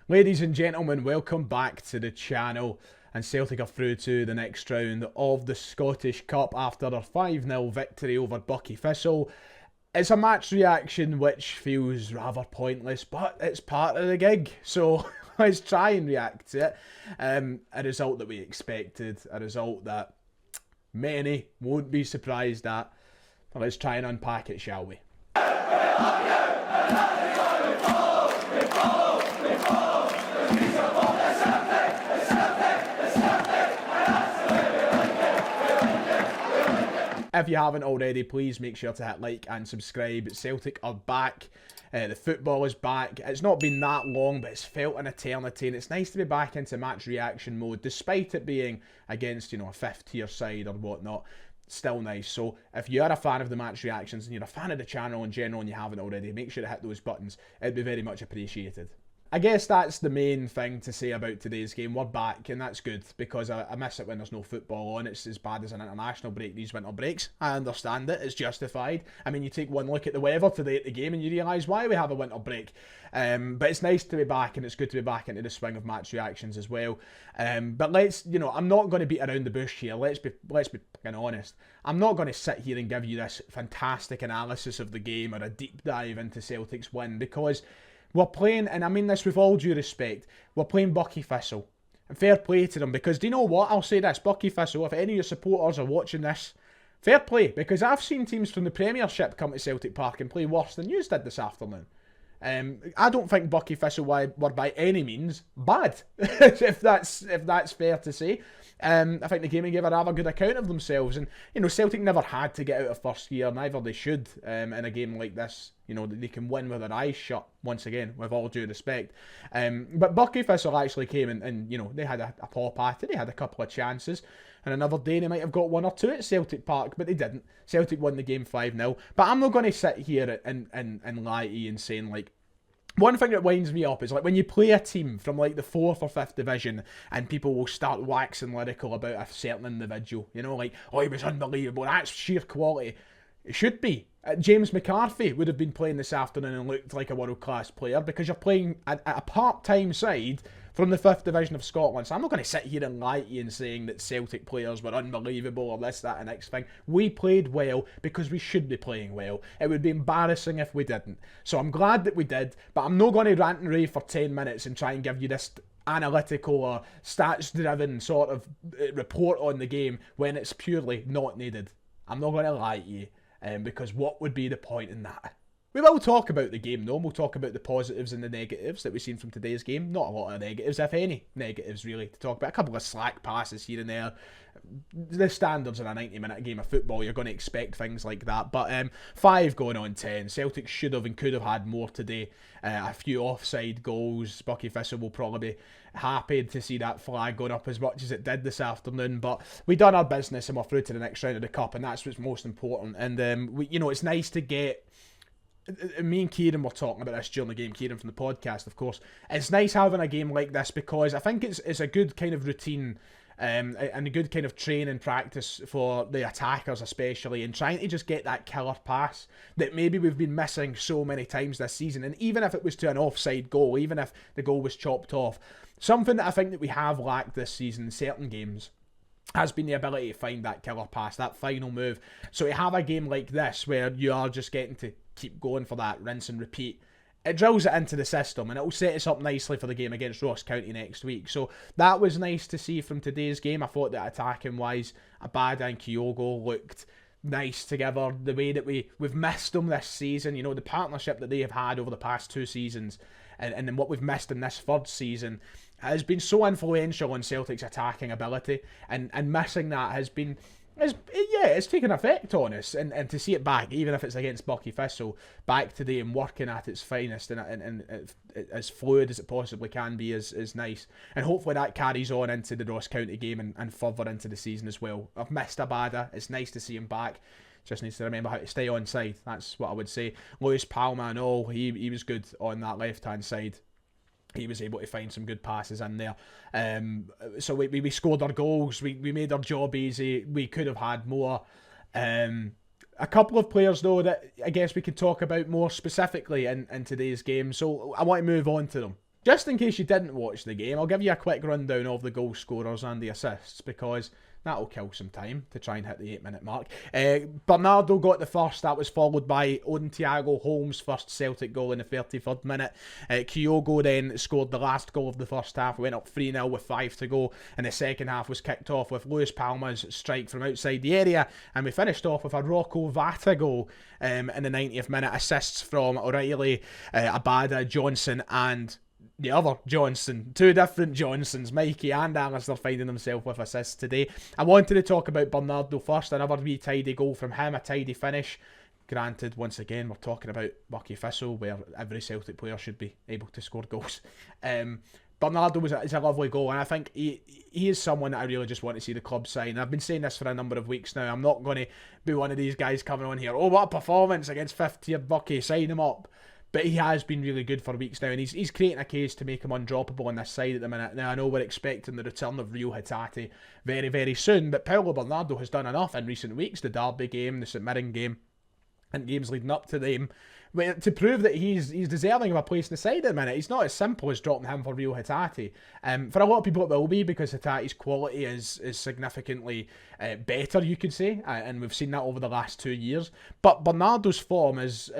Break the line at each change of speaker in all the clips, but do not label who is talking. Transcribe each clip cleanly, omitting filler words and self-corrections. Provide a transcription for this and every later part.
Ladies and gentlemen, welcome back to the channel. And Celtic are through to the next round of the Scottish Cup after their 5-0 victory over Buckie Thistle. It's a match reaction which feels rather pointless, but it's part of the gig. So let's try and react to it. A result that we expected, a result that many won't be surprised at. But let's try and unpack it, shall we? If you haven't already, please make sure to hit like and subscribe. Celtic are back. The football is back. It's not been that long, but it's felt an eternity, and it's nice to be back into match reaction mode, despite it being against, a fifth-tier side or whatnot. Still nice. So if you are a fan of the match reactions and you're a fan of the channel in general and you haven't already, make sure to hit those buttons. It'd be very much appreciated. I guess that's the main thing to say about today's game. We're back, and that's good, because I miss it when there's no football on. It's as bad as an international break, these winter breaks. I understand it, it's justified. I mean, you take one look at the weather today at the game and you realise why we have a winter break. But it's nice to be back, and it's good to be back into the swing of match reactions as well. But let's, I'm not going to beat around the bush here. Let's be fucking honest. I'm not going to sit here and give you this fantastic analysis of the game or a deep dive into Celtic's win, because we're playing, and I mean this with all due respect, we're playing Buckie Thistle. And fair play to them, because do you know what? I'll say this, Buckie Thistle, if any of your supporters are watching this, fair play, because I've seen teams from the Premiership come to Celtic Park and play worse than you did this afternoon. I don't think Buckie Thistle were by any means bad, if that's fair to say. I think the game gave a rather good account of themselves, and Celtic never had to get out of first gear, neither they should in a game like this. They can win with their eyes shut, once again, with all due respect. But Buckie Thistle actually came and they had a pop at it, they had a couple of chances, and another day they might have got one or two at Celtic Park, but they didn't. Celtic won the game 5-0. But I'm not going to sit here and lie to you and saying, like, one thing that winds me up is, like, when you play a team from, like, the 4th or 5th division and people will start waxing lyrical about a certain individual, like, oh, he was unbelievable, that's sheer quality. It should be. James McCarthy would have been playing this afternoon and looked like a world-class player, because you're playing a part-time side from the 5th division of Scotland. So I'm not going to sit here and lie to you and saying that Celtic players were unbelievable or this, that and next thing. We played well because we should be playing well. It would be embarrassing if we didn't. So I'm glad that we did, but I'm not going to rant and rave for 10 minutes and try and give you this analytical or stats-driven sort of report on the game when it's purely not needed. I'm not going to lie to you, because what would be the point in that? We will talk about the game though, and we'll talk about the positives and the negatives that we've seen from today's game. Not a lot of negatives, if any negatives really, to talk about. A couple of slack passes here and there. The standards in a 90-minute game of football, you're going to expect things like that. But 5 going on 10. Celtic should have and could have had more today. A few offside goals. Buckie Thistle will probably be happy to see that flag going up as much as it did this afternoon. But we done our business and we're through to the next round of the Cup, and that's what's most important. And it's nice to get... Me and Kieran were talking about this during the game, Kieran from the podcast, of course. It's nice having a game like this, because I think it's a good kind of routine and a good kind of training practice for the attackers especially, and trying to just get that killer pass that maybe we've been missing so many times this season. And even if it was to an offside goal, even if the goal was chopped off, something that I think that we have lacked this season in certain games has been the ability to find that killer pass, that final move. So to have a game like this where you are just getting to keep going for that rinse and repeat, it drills it into the system, and it will set us up nicely for the game against Ross County next week. So that was nice to see from today's game. I thought that attacking wise, Abada and Kyogo looked nice together. The way that we've missed them this season, the partnership that they have had over the past 2 seasons, and then what we've missed in this 3rd season has been so influential on Celtic's attacking ability, and missing that has been... it's taken effect on us, and to see it back, even if it's against Buckie Thistle, back today and working at its finest and as fluid as it possibly can be is nice. And hopefully that carries on into the Ross County game and further into the season as well. I've missed Abada, it's nice to see him back. Just needs to remember how to stay on side, that's what I would say. Lewis Palma and all, he was good on that left-hand side. He was able to find some good passes in there. So we scored our goals. We made our job easy. We could have had more. A couple of players, though, that I guess we could talk about more specifically in today's game. So I want to move on to them. Just in case you didn't watch the game, I'll give you a quick rundown of the goal scorers and the assists, because that'll kill some time to try and hit the 8-minute mark. Bernardo got the first. That was followed by Thiago Holmes' first Celtic goal in the 33rd minute. Kyogo then scored the last goal of the first half. We went up 3-0 with 5 to go, and the second half was kicked off with Luis Palma's strike from outside the area, and we finished off with a Rockov goal in the 90th minute. Assists from O'Reilly, Abada, Johnson, and the other Johnson. Two different Johnsons, Mikey and Alistair, finding themselves with assists today. I wanted to talk about Bernardo first. Another wee tidy goal from him, a tidy finish. Granted, once again, we're talking about Buckie Thistle, where every Celtic player should be able to score goals. Bernardo is a lovely goal, and I think he is someone that I really just want to see the club sign. I've been saying this for a number of weeks now. I'm not going to be one of these guys coming on here, oh, what a performance against 5th tier Buckie, sign him up. But he has been really good for weeks now, and he's creating a case to make him undroppable on this side at the minute. Now, I know we're expecting the return of Rio Hatate very, very soon, but Paulo Bernardo has done enough in recent weeks, the Derby game, the St Mirren game, and games leading up to them, to prove that he's deserving of a place in the side at the minute. He's not as simple as dropping him for Rio Hatate. For a lot of people it will be, because Hatate's quality is significantly better, you could say, and we've seen that over the last 2 years. But Bernardo's form is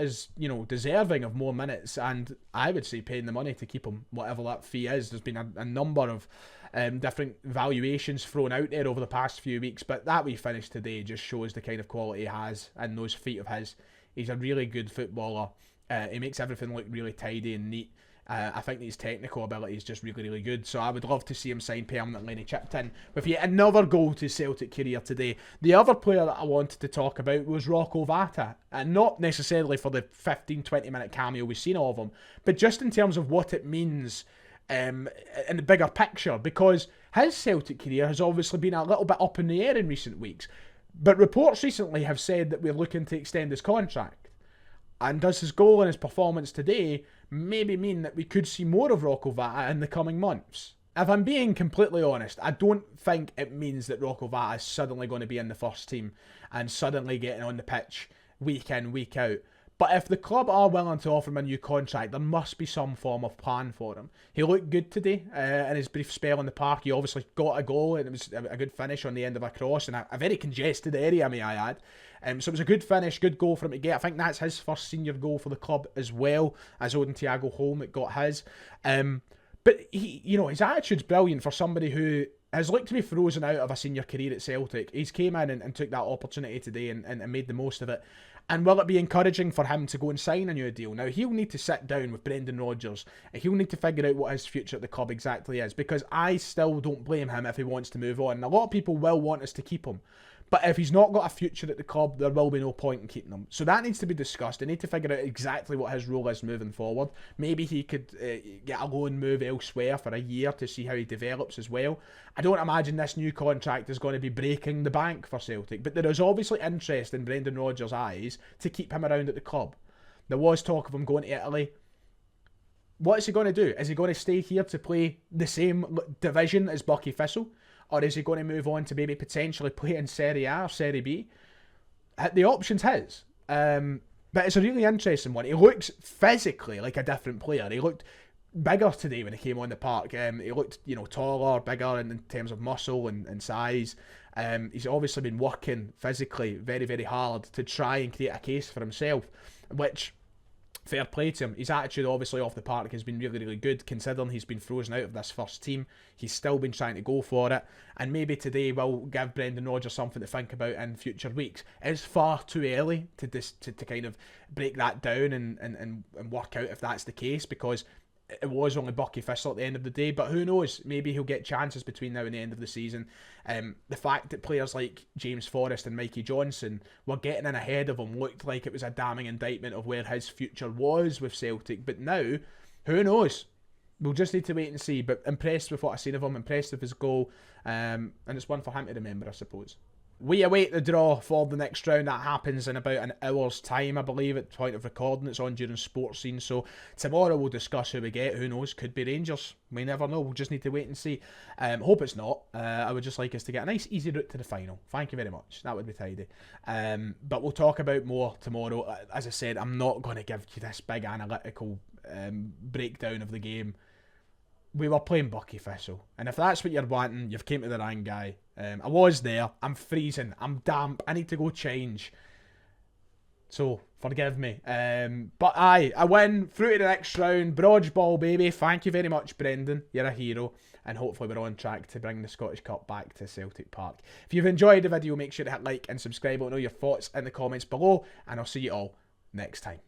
deserving of more minutes, and I would say paying the money to keep him, whatever that fee is. There's been a number of different valuations thrown out there over the past few weeks, but that we finished today just shows the kind of quality he has and those feet of his. He's a really good footballer. He makes everything look really tidy and neat. I think his technical ability is just really, really good. So I would love to see him sign permanently, and he chipped in with yet another goal to Celtic career today. The other player that I wanted to talk about was Rockov, and not necessarily for the 15-20 minute cameo we've seen of him, but just in terms of what it means in the bigger picture, because his Celtic career has obviously been a little bit up in the air in recent weeks. But reports recently have said that we're looking to extend his contract. And does his goal and his performance today maybe mean that we could see more of Rockov in the coming months? If I'm being completely honest, I don't think it means that Rockov is suddenly going to be in the first team and suddenly getting on the pitch week in, week out. But if the club are willing to offer him a new contract, there must be some form of plan for him. He looked good today in his brief spell in the park. He obviously got a goal, and it was a good finish on the end of a cross in a very congested area, may I add. So it was a good finish, good goal for him to get. I think that's his first senior goal for the club as well, as Thiago Holmes got his. But he, his attitude's brilliant for somebody who has looked to be frozen out of a senior career at Celtic. He's came in and took that opportunity today and made the most of it. And will it be encouraging for him to go and sign a new deal? Now, he'll need to sit down with Brendan Rodgers, and he'll need to figure out what his future at the club exactly is, because I still don't blame him if he wants to move on. And a lot of people will want us to keep him. But if he's not got a future at the club, there will be no point in keeping him. So that needs to be discussed. They need to figure out exactly what his role is moving forward. Maybe he could get a loan move elsewhere for a year to see how he develops as well. I don't imagine this new contract is going to be breaking the bank for Celtic, but there is obviously interest in Brendan Rodgers' eyes to keep him around at the club. There was talk of him going to Italy. What is he going to do? Is he going to stay here to play the same division as Buckie Thistle? Or is he going to move on to maybe potentially play in Serie A or Serie B? The option's his. But it's a really interesting one. He looks physically like a different player. He looked bigger today when he came on the park. He looked, taller, bigger in terms of muscle and size. He's obviously been working physically very, very hard to try and create a case for himself, which, fair play to him. His attitude obviously off the park has been really, really good, considering he's been frozen out of this first team. He's still been trying to go for it, and maybe today will give Brendan Rodgers something to think about in future weeks. It's far too early to kind of break that down and work out if that's the case, because it was only Buckie Thistle at the end of the day, but who knows, maybe he'll get chances between now and the end of the season. The fact that players like James Forrest and Mikey Johnson were getting in ahead of him looked like it was a damning indictment of where his future was with Celtic, but now, who knows? We'll just need to wait and see, but impressed with what I've seen of him, impressed with his goal, and it's one for him to remember, I suppose. We await the draw for the next round. That happens in about an hour's time, I believe, at the point of recording. It's on during sports scene. So tomorrow we'll discuss who we get. Who knows? Could be Rangers. We never know. We'll just need to wait and see. Hope it's not. I would just like us to get a nice, easy route to the final. Thank you very much. That would be tidy. But we'll talk about more tomorrow. As I said, I'm not going to give you this big analytical breakdown of the game we were playing Buckie Thistle. And if that's what you're wanting, you've came to the right guy. I was there. I'm freezing. I'm damp. I need to go change. So, forgive me. But aye, I win. Through to the next round. Brodge ball, baby. Thank you very much, Brendan. You're a hero. And hopefully we're on track to bring the Scottish Cup back to Celtic Park. If you've enjoyed the video, make sure to hit like and subscribe. Let me know your thoughts in the comments below. And I'll see you all next time.